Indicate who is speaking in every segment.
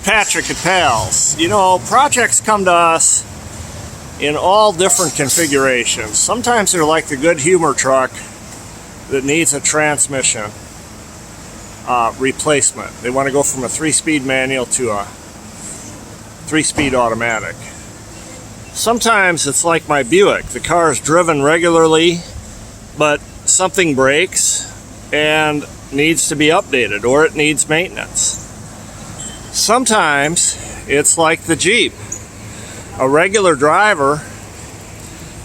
Speaker 1: Patrick at PALS. You know, projects come to us in all different configurations. Sometimes they're like the Good Humor truck that needs a transmission replacement. They want to go from a 3-speed manual to a 3-speed automatic. Sometimes it's like my Buick. The car is driven regularly, but something breaks and needs to be updated, or it needs maintenance. Sometimes it's like the Jeep. A regular driver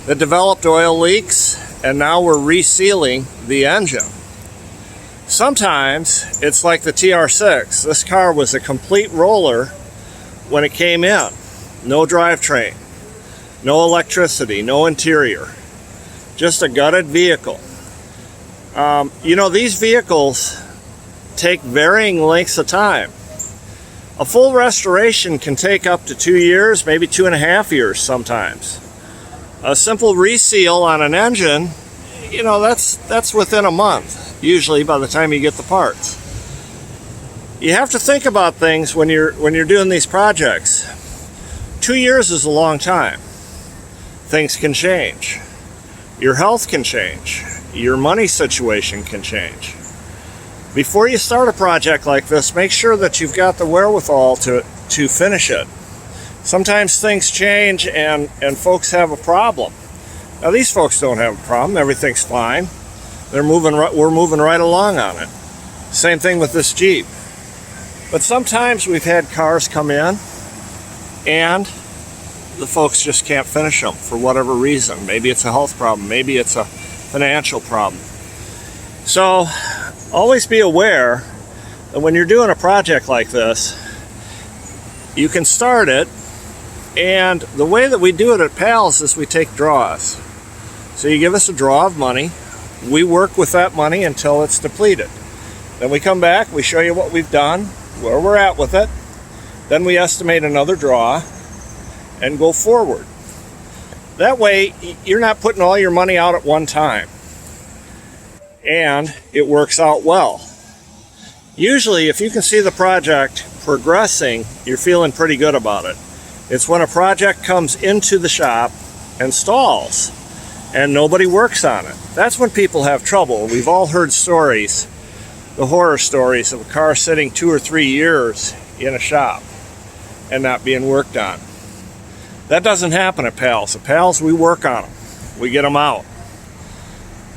Speaker 1: that developed oil leaks, and now we're resealing the engine. Sometimes it's like the TR6. This car was a complete roller when it came in. No drivetrain, no electricity, no interior. Just a gutted vehicle. You know, these vehicles take varying lengths of time. A full restoration can take up to 2 years, maybe 2.5 years sometimes. A simple reseal on an engine, you know, that's within a month, usually by the time you get the parts. You have to think about things when you're doing these projects. 2 years is a long time. Things can change. Your health can change. Your money situation can change. Before you start a project like this, make sure that you've got the wherewithal to finish it. Sometimes things change and folks have a problem. Now these folks don't have a problem. Everything's fine. We're moving right along on it. Same thing with this Jeep. But sometimes we've had cars come in and the folks just can't finish them for whatever reason. Maybe it's a health problem. Maybe it's a financial problem. So always be aware that when you're doing a project like this, you can start it, and the way that we do it at PALS is we take draws. So you give us a draw of money, we work with that money until it's depleted. Then we come back, we show you what we've done, where we're at with it, then we estimate another draw and go forward. That way you're not putting all your money out at one time, and it works out well. Usually, if you can see the project progressing, you're feeling pretty good about it. It's when a project comes into the shop and stalls and nobody works on it. That's when people have trouble. We've all heard stories, the horror stories of a car sitting 2 or 3 years in a shop and not being worked on. That doesn't happen at PALS. At PALS, we work on them. We get them out.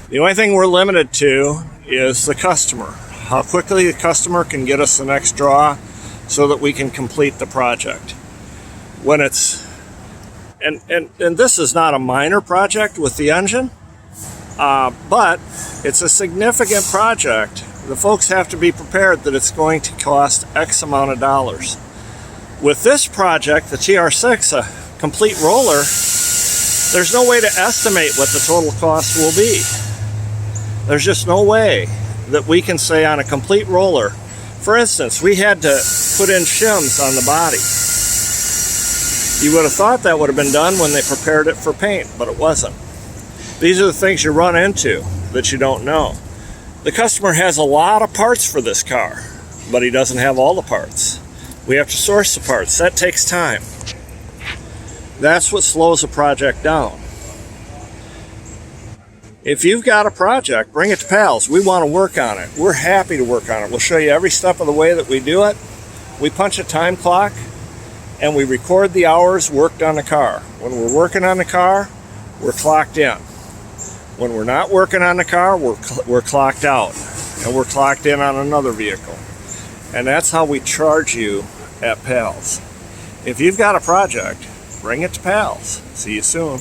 Speaker 1: The only thing we're limited to is the customer. How quickly the customer can get us the next draw so that we can complete the project. When it's, and this is not a minor project with the engine, but it's a significant project. The folks have to be prepared that it's going to cost X amount of dollars. With this project, the TR6, a complete roller, there's no way to estimate what the total cost will be. There's just no way that we can say on a complete roller. For instance, we had to put in shims on the body. You would have thought that would have been done when they prepared it for paint, but it wasn't. These are the things you run into that you don't know. The customer has a lot of parts for this car, but he doesn't have all the parts. We have to source the parts. That takes time. That's what slows a project down. If you've got a project, bring it to PALS. We want to work on it. We're happy to work on it. We'll show you every step of the way that we do it. We punch a time clock and we record the hours worked on the car. When we're working on the car, we're clocked in. When we're not working on the car, we're clocked out, and we're clocked in on another vehicle. And that's how we charge you at PALS. If you've got a project, bring it to PALS. See you soon.